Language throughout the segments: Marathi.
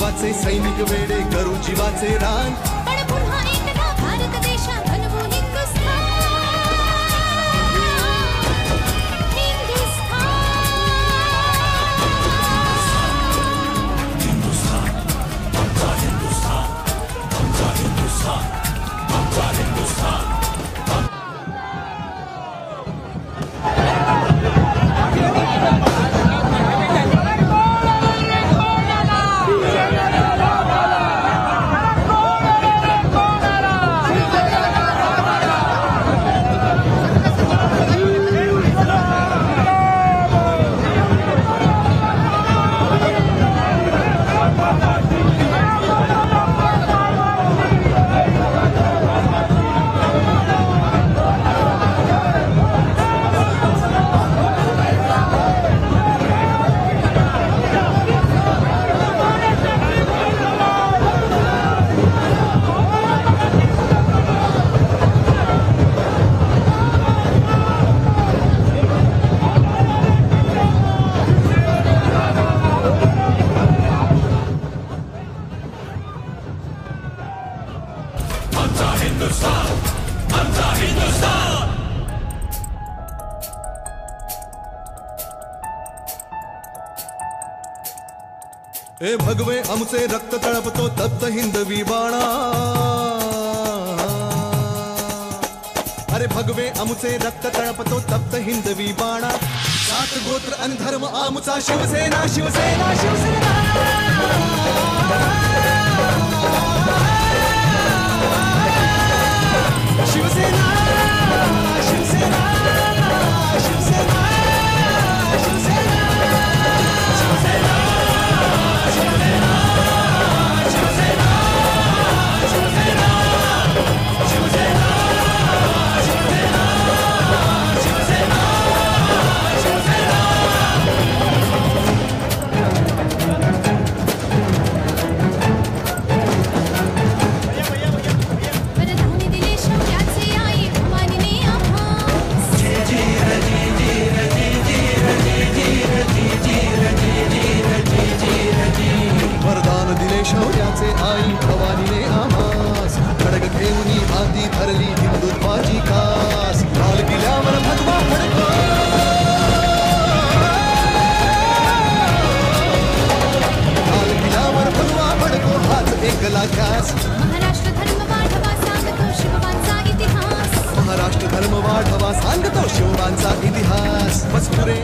जीवाचे सैनिक वेडे करू जीवाचे रान पण पुन्हा एकदा भारत देशा बनवू हिंदुस्थान ए भगवे आमचे रक्त तळपतो तप्त हिंदवी बाणा अरे भगवे आमचे रक्त तळपतो तप्त हिंदवी बाणा सात गोत्र आणि धर्म आमचा शिवसेना शिवसेना शिवसेना शिवसेना शिवसेना शिवसेना शौर्याचे आई भवानीने आम्हास खडग घेऊनी हाती धरली हिंदुत्वाची कास लाल किल्ल्यावर भगवा फडको लाल किल्ल्यावर भगवा फडको हाच एकला ध्यास महाराष्ट्र धर्म वाढवा सांगतो शिवबांचा इतिहास महाराष्ट्र धर्म वाढवा सांगतो शिवबांचा इतिहास मजकुरे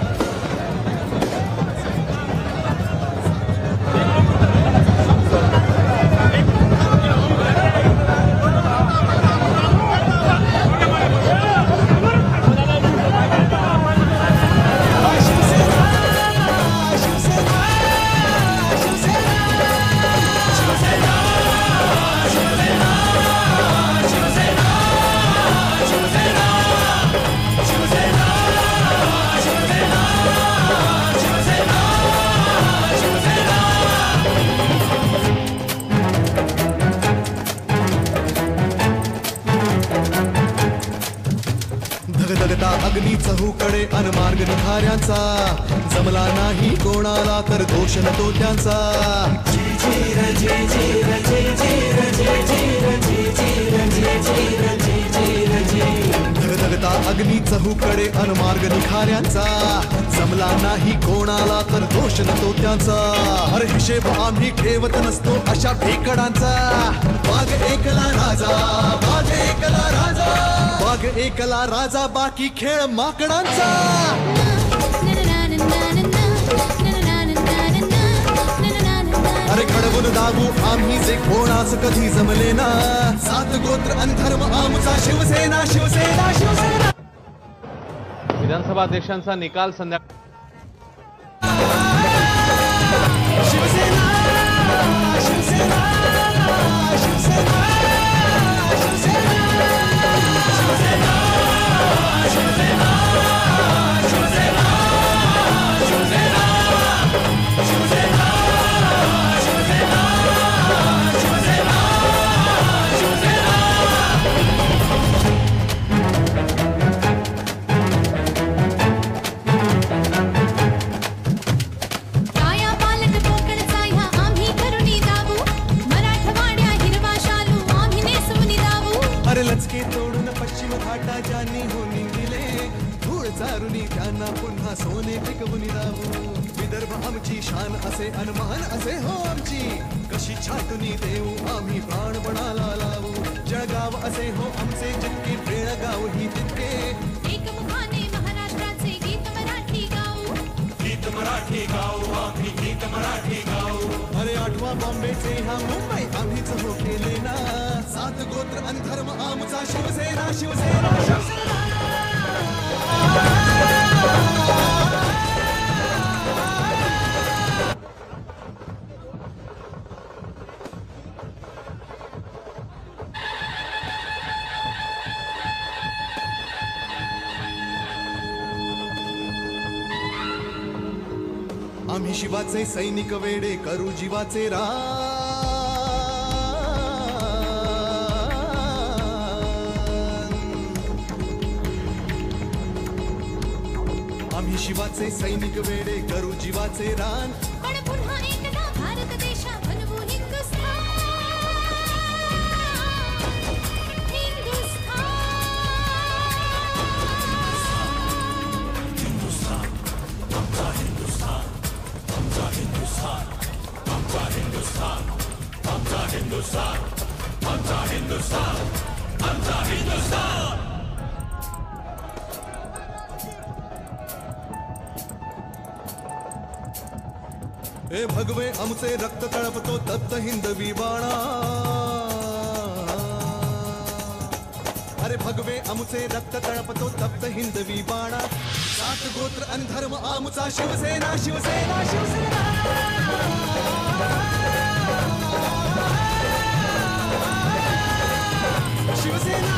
धगधगता अग्नी चहूकडे अनमार्ग निखाऱ्यांचा जमला नाही कोणाला तर दोष न तो त्यांचा धगधगता अग्नी चहूकडे अनमार्ग निखाऱ्यांचा जमला नाही कोणाला तर दोष न तो त्यांचा हर हिशेब आम्ही ठेवत नसतो अशा भेकडांचा वाघ एकला राजा वाघ एकला राजा वाघ एकला राजा बाकी खेळ माकडांचा अरे घडवून दाबू आम्ही जे कोणाच कधी जमले ना सात गोत्र आणि धर्म आमचा शिवसेना शिवसेना शिवसेना विधानसभा अध्यक्षांचा निकाल संध्याकाळी शिवसेना शिवसेना शिवसेना काया पालट कोकणचा स्वीकारुनी त्यांना पुन्हा सोने पिकवून राहू विदर्भ आमची शान असे अनमान असे हो आमची कशी छाटुनी देऊ आम्ही प्राणपणाला लावू जळगाव असे हो आमचे जितके बेळगाव ही तितके एकमुखाने महाराष्ट्राचे गीत मराठी गाऊ गीत मराठी गाऊ आम्ही गीत मराठी गाऊ अरे आठवा बॉम्बेचे हा मुंबई आम्हीच हो केले ना 7 गोत्र आणि धर्म आमचा शिवसेना शिवसेना शिवसेना आम्ही शिवाचे सैनिक वेडे करू जीवाचे आम्ही शिवाचे सैनिक वेडे करू जीवाचे रान पण पुन्हा एकदा भारत देशा बनवू हिंदुस्थान ए भगवे आमचे रक्त तळपतो तप्त हिंदवी बाणा अरे भगवे आमचे रक्त तळपतो तप्त हिंदवी बाणा 7 गोत्र आणि धर्म आमचा शिवसेना शिवसेना शिवसेना शिवसेना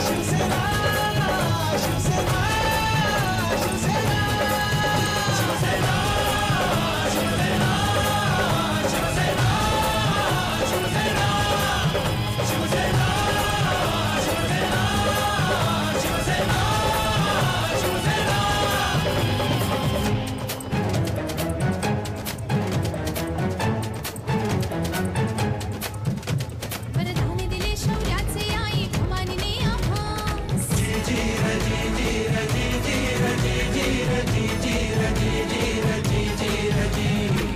शिवसेना शिवसेना वरदान दिले शौर्याचे आई भवानीने आम्हास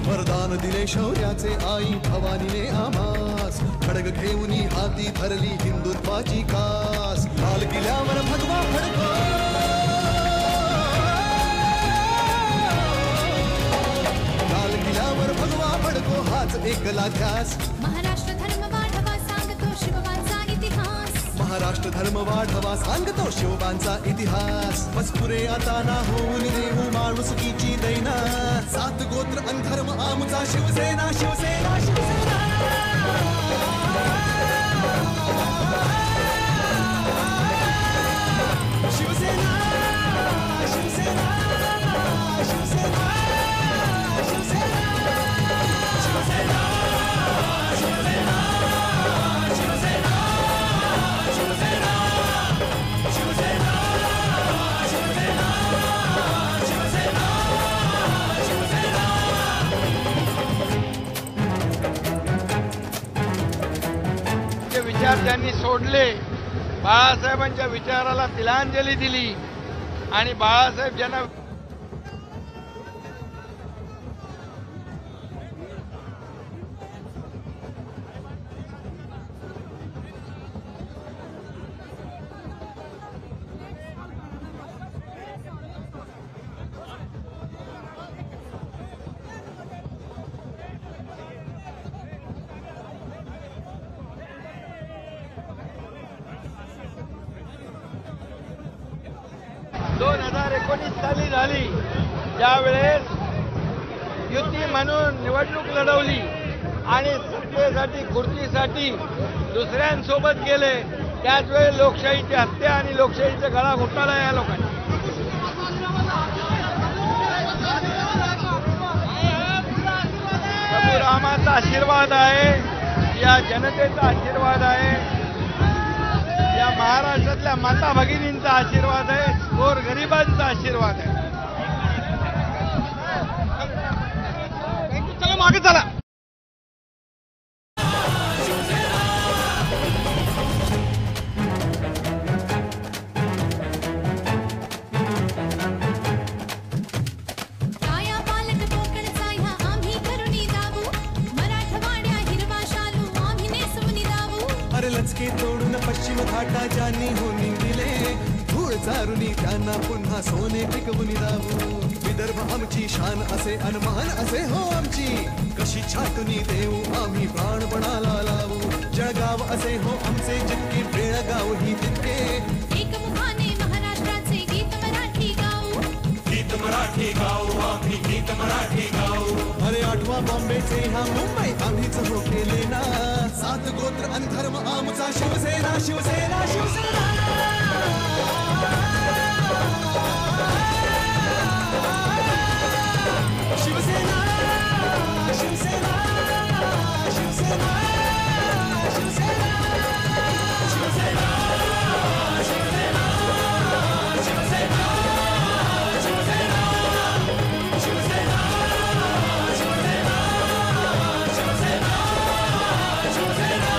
वरदान दिले शौर्याचे आई भवानीने आम्हास खडग घेऊनी हाती धरली हिंदुत्वाची कास लाल किल्ल्यावर भगवा फडको लाल किल्ल्यावर भगवा फडको हाच एकला ध्यास महाराष्ट्र धर्म वाढवा सांगतो शिवबांचा इतिहास महाराष्ट्र धर्म वाढवा सांगतो शिवबांचा इतिहास मजपुरे आता ना होऊन देऊ माणुसकीची दैना 7 गोत्र आणि धर्म आमचा शिवसेना शिवसेना शिवसेना शिवसेना शिवसेना शिवसेना शिवसेना शिवसेना विचार त्यांनी सोडले बाळासाहेबांच्या विचाराला तिलांजली दिली आणि बाळासाहेब ज्यांना साली झाली ज्यावेळेस युती म्हणून निवडणूक लढवली आणि सत्तेसाठी खुर्चीसाठी दुसऱ्यांसोबत गेले त्याच वेळी लोकशाहीची हत्या आणि लोकशाहीचा गळा घोटाळा या लोकांनी प्रभू रामाचा आशीर्वाद आहे या जनतेचा आशीर्वाद आहे या महाराष्ट्रातल्या माता भगिनींचा आशीर्वाद आहे गोर गरिबांचा आशीर्वाद आहे चला मागे चला अरे लचके तोडून पश्चिम घाटा ज्यांनी हो निंदिले, धूळ चारुनी त्यांना पुन्हा सोने पिकवून दावू. विदर्भ आमची शान असे अनमान असे हो आमची, कशी छाटुनी देऊ आम्ही प्राणपणाला लावू. जळगाव असे हो आमचे जितके, बेळगाव ही तितके. एकमुखाने महाराष्ट्राचे गीत मराठी गाऊ, गीत मराठी गाऊ आम्ही, गीत मराठी गाऊ. अरे आठवा बॉम्बेचे ह्या मुंबई आम्हीच हो केले ना. 7 गोत्र अन धर्म आमचा, शिवसेना शिवसेना शिवसेना. शिवसेना शिवसेना शिवसेना शिवसेना शिवसेना शिवसेना शिवसेना शिवसेना शिवसेना शिवसेना शिवसेना शिवसेना.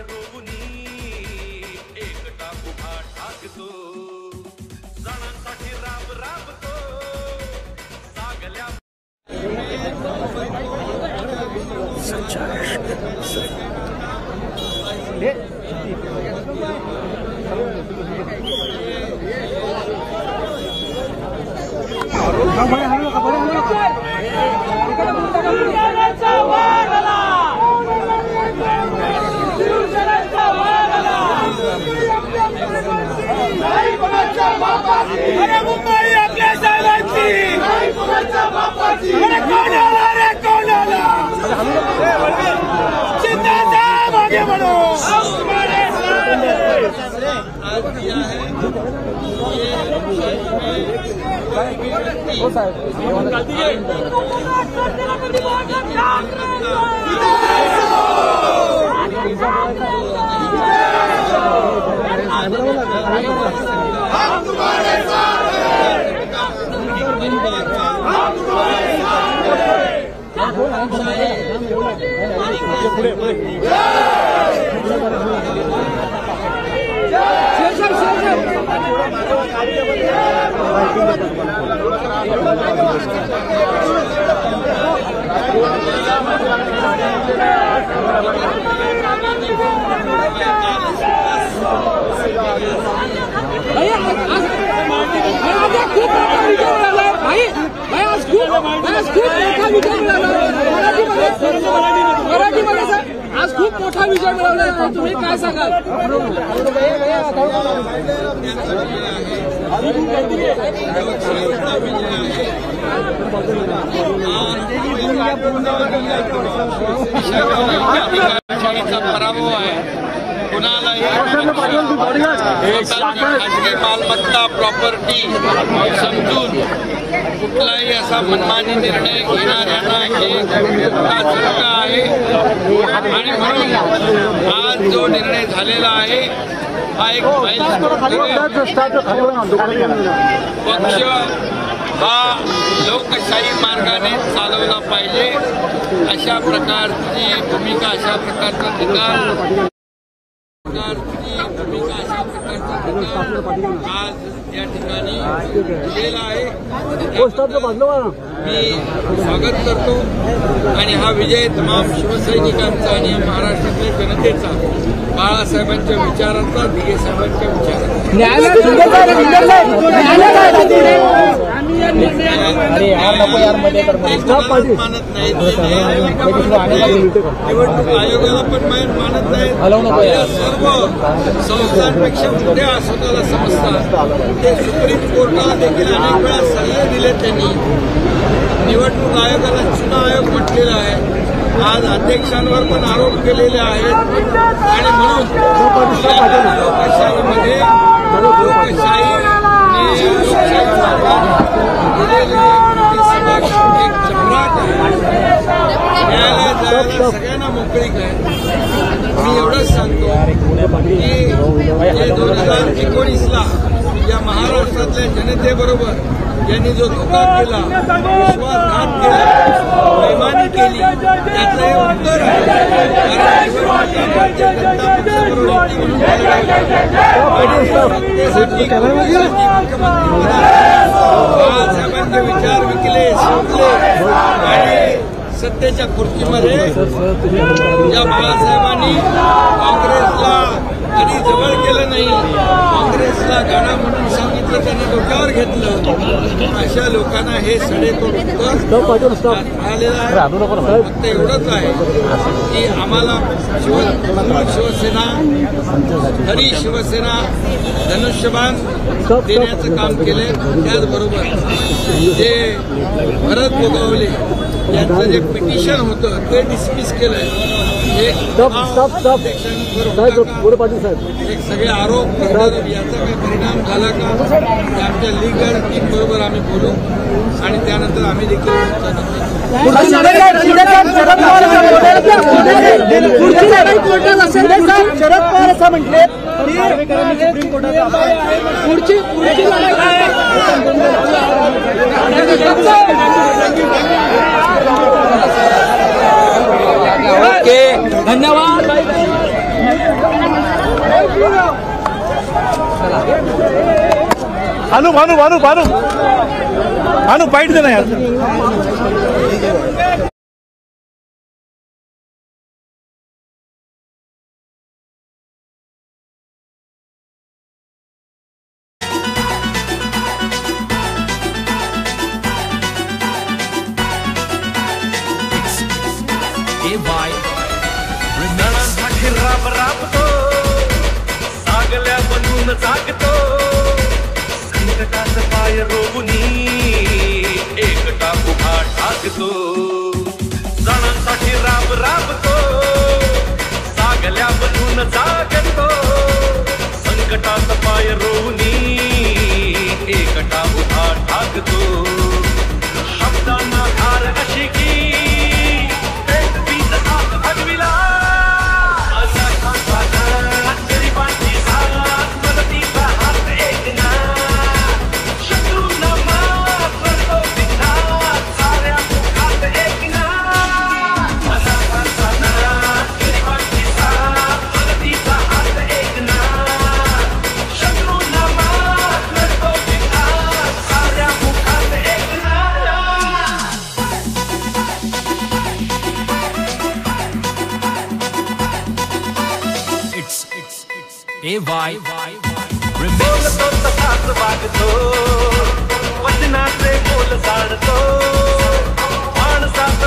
रोवनी एकटा उभा ठाकतो जणांसाठी राब राबतो सागल्या अरे मुंबई आपल्या साहेबांची अरे कोण आला रे कोण आला चिंता मागे म्हणो आज खूप मोठा विजय मिळवला आहे. तुम्ही काय सांगाल? पराभव आहे. कुणालाही खाजगी मालमत्ता प्रॉपर्टी समजून कुठलाही असा मनमानी निर्णय घेणाऱ्यांना आहे आणि म्हणून आज जो निर्णय झालेला आहे हा एक पक्ष हा लोकशाही मार्गाने चालवला पाहिजे अशा प्रकारची भूमिका अशा प्रकारचा निकाल आज या ठिकाणी दिलेला आहे. मी स्वागत करतो आणि हा विजय तमाम शिवसैनिकांचा आणि महाराष्ट्रातल्या जनतेचा बाळासाहेबांच्या विचारांचा दिघे साहेबांच्या विचारांचा मानत नाहीत. निवडणूक आयोगाला पण मानत नाहीत. सर्व संस्थांपेक्षा मोठ्या स्वतःला समजतात. ते सुप्रीम कोर्टाला देखील अनेक वेळा सल्ले दिले. त्यांनी निवडणूक आयोगाला चुनाव आयोग म्हटलेला आहे. आज अध्यक्षांवर पण आरोप केलेले आहेत आणि म्हणून लोकशाहीमध्ये एक चपराक आहे. न्यायालयात जायला सगळ्यांना मोकळीक आहे. मी एवढंच सांगतो की 2019ला या महाराष्ट्रातल्या जनतेबरोबर यांनी जो धोका केला, विश्वासघात केला, बेईमानी केली, त्याचं हे उत्तर आहे. सत्तेसाठी बाळासाहेबांचे विचार विकले, संपले आणि सत्तेच्या खुर्चीमध्ये या बाळासाहेबांनी काँग्रेसला कधी जवळ केलं नाही. काँग्रेसला गाणं म्हणून सांगितलं, त्यांनी डोक्यावर घेतलं. अशा लोकांना हे सडेतोड मिळालेलं आहे. फक्त एवढंच आहे की आम्हाला शिवसेना, खरी शिवसेना धनुष्यबाण देण्याचं काम केलंय. त्याचबरोबर जे भरत गोगावले यांचं जे पिटिशन होतं ते डिसमिस केलंय. एक सगळे आरोप करतात. याचा काही परिणाम झाला का आमच्या लीगल टीम बरोबर आम्ही बोलू आणि त्यानंतर आम्ही देखील शरद पवार असं म्हटले पुढची ओके धन्यवाद. भानू भानू भानू भानू भानू फाइट देना यार. सणांसाठी राब राबतो, सागल्या बनून जागतो, संकटात पाय रोवुनी एकटा उभा ठाकतो. सणांसाठी राब राबतो, सागल्या बनून जागतो, संकटात पाय रोवुनी एकटा उभा ठाकतो. शब्दांना धार अशी की एक बीज आत भगविला, गरिबांची साथ मदतीचा हात एकना, शत्रूंना मात करतो बिनधास्त, साऱ्या मुखात एकना. गरिबांची साथ मदतीचा हात एकना, शत्रूंना मात करतो बिनधास्त, साऱ्या मुखात एकना. बोलतो तसाच वागतो, वचनाचे बोल जाणतो, माणसात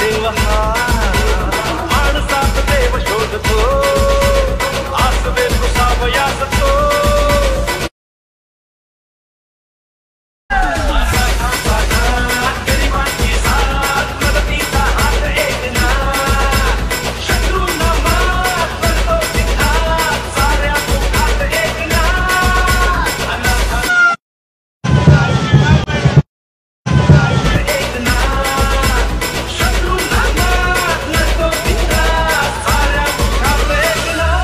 देव हा, माणसात देव शोधतो, आसवे तुसावयास तो. गरिबांची साथ मदतीचा हात एकना, शत्रूंना मात करतो बिनधास्त, साऱ्या मुखात एकना. एकना, शत्रूंना मात करतो बिनधास्त, साऱ्या मुखात एकना.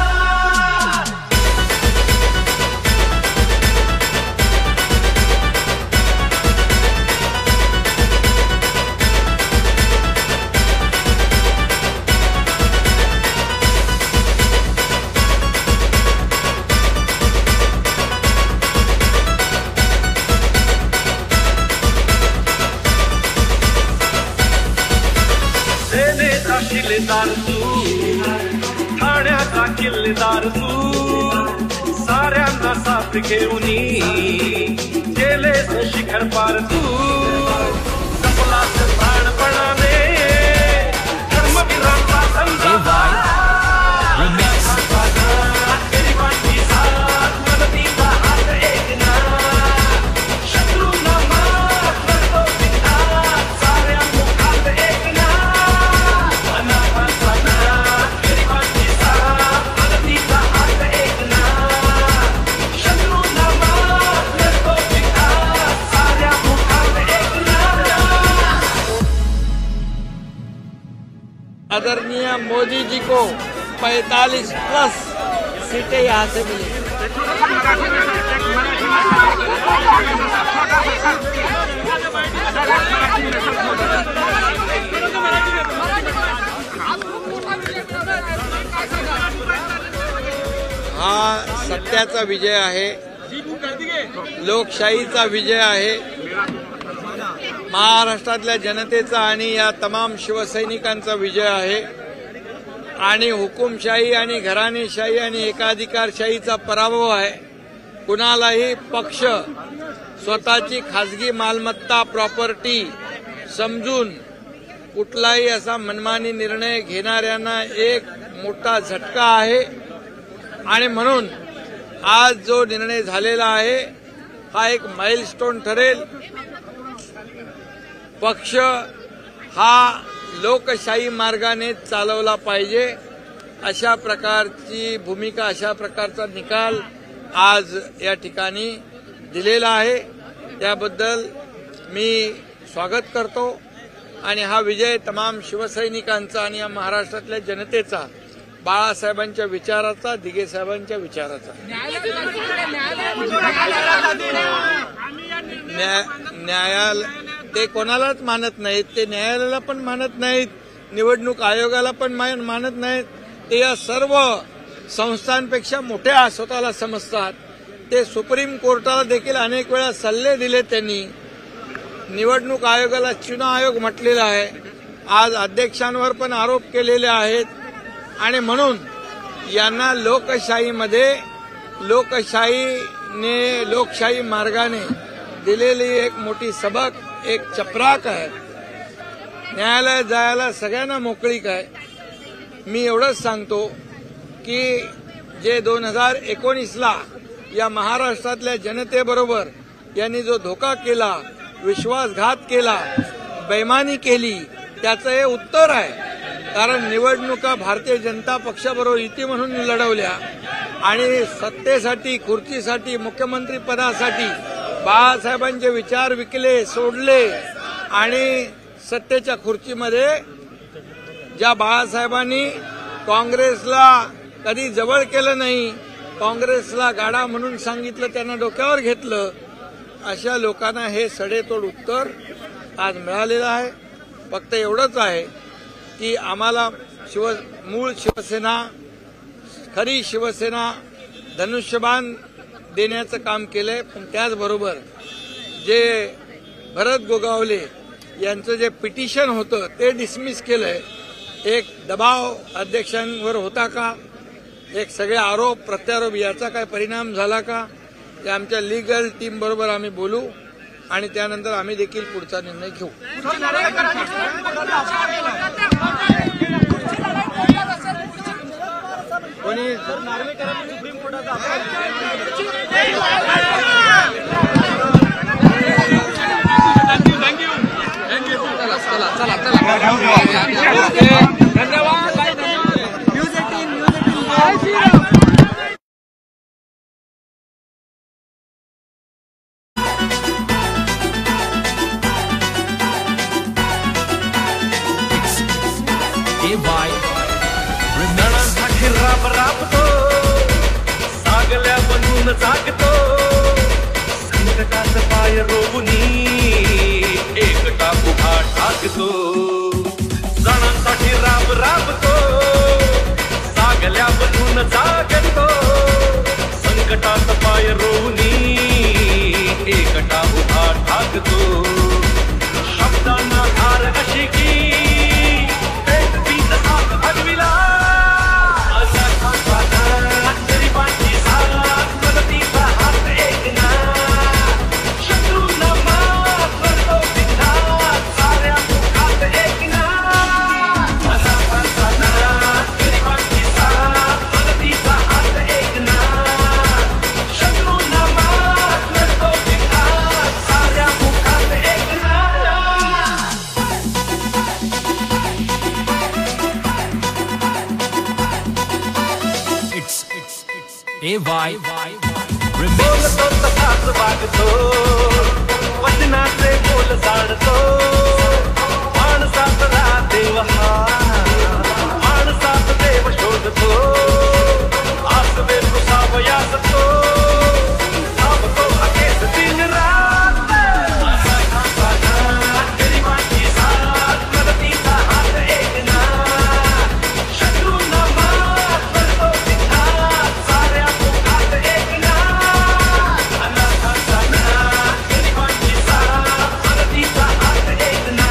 सेनेचा शिलेदार तू, ठाण्याचा किल्लेदार तू, साऱ्यांना साथ घेऊनी गेलेस शिखर पार तू. जपलास प्राणपणाने धर्मवीरांचा संधा, गरिबांची साथ मदतीचा हात एकना, शत्रूंना मात करतो बिनधास्त, साऱ्या मुखात एकना. गरिबांची साथ मदतीचा हात एकना, शत्रूंना मात करतो बिनधास्त, साऱ्या मुखात एकना. आदरणीय मोदी जी को 45+ सीटें यहाँ से मिली. हा सत्याचा विजय आहे, लोकशाहीचा विजय आहे, महाराष्ट्रातल्या जनतेचा आणि या तमाम शिवसैनिकांचा विजय आहे आणि हुकुमशाही आणि घराणेशाही आणि एकाधिकारशाहीचा पराभव आहे. कुणालाही पक्ष स्वतःची खाजगी मालमत्ता प्रॉपर्टी समजून कुठलाही असा मनमानी निर्णय घेणाऱ्यांना एक मोठा झटका आहे आणि म्हणून आज जो निर्णय झालेला आहे हा एक माइलस्टोन ठरेल. पक्ष हा लोकशाही मार्गाने चालवला पाहिजे अशा प्रकारची भूमिका, अशा प्रकारचा निकाल आज या ठिकाणी दिलेला आहे. त्याबद्दल मी स्वागत करतो आणि हा विजय तमाम शिवसैनिकांचा आणि या महाराष्ट्रातल्या जनतेचा, बाळासाहेबांच्या विचाराचा, दिघे साहेबांच्या विचाराचा. न्यायालय ते कोणालाच मानत नाहीत, ते न्यायालयाला पण मानत नाहीत, निवडणूक आयोगाला पण मानत नाहीत. ते या सर्व संस्थांपेक्षा मोठ्या स्वतःला समजतात. ते सुप्रीम कोर्टाला देखील अनेक वेळा सल्ले दिले त्यांनी. निवडणूक आयोगाला चुनाव आयोग म्हटलेला आहे. आज अध्यक्षांवर पण आरोप केलेले आहेत. आणि म्हणून यांना लोकशाहीमध्ये लोकशाही मार्गाने दिलेली एक मोठी सबक, एक चपराक आहे. न्यायालयात जायला सगळ्यांना मोकळीक आहे. मी एवढंच सांगतो की जे 2019ला या महाराष्ट्रातल्या जनतेबरोबर यांनी जो धोका केला, विश्वासघात केला, बेईमानी केली, त्याचं हे उत्तर आहे. कारण निवडणुका भारतीय जनता पक्षाबरोबर युती म्हणून लढवल्या आणि सत्तेसाठी, खुर्चीसाठी, मुख्यमंत्री पदासाठी बाळासाहेबांचे विचार विकले, सोडले आणि सत्तेच्या खुर्चीमध्ये ज्या बाळासाहेबांनी काँग्रेसला कधी जवळ केलं नाही, काँग्रेसला गाडा म्हणून सांगितलं, त्यांना डोक्यावर घेतलं, अशा लोकांना हे सडेतोड उत्तर आज मिळालेलं आहे. फक्त एवढंच आहे की आम्हाला मूळ शिवसेना, खरी शिवसेना धनुष्यबाण देण्याचं काम केलंय. पण त्याचबरोबर जे भरत गोगावले यांचं जे पिटिशन होतं ते डिसमिस केलंय. एक दबाव अध्यक्षांवर होता का, एक सगळे आरोप प्रत्यारोप याचा काय परिणाम झाला का, ते आमच्या लीगल टीम बरोबर आम्ही बोलू आणि त्यानंतर आम्ही देखील पुढचा निर्णय घेऊ. कोणी सुप्रीम कोर्टाचा रणांसाठी राबतो, सागल्या बनून जागतो, संकटात पाय रोवूनी एकटा उभा ठाकतो. रणांसाठी राबतो, सागल्या बनून जागतो, संकटात पाय रोवूनी एकटा उभा ठाकतो. शब्दांना धार अशी की बोलतो तसाच वागतो, वचनाचे बोल जाणतो, माणसात देव हा, माणसात देव शोधतो, आसवे सावयास तो सावतो अकेस दिन रात. गरिबांची साथ, मदतीचा हात एक ना, शत्रूंना मात करतो सिद्धार्थ, साऱ्या मुखात एक ना. गरिबांची साथ, मदतीचा हात एक ना,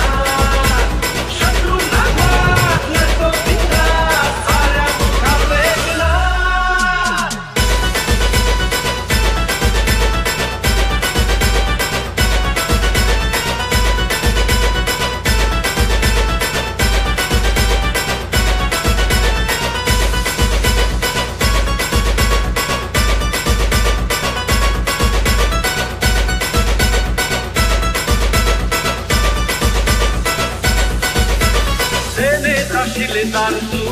शत्रूंना मात करतो सिद्धार्थ, साऱ्या मुखात एक ना. सेनेचा शिलेदार तू,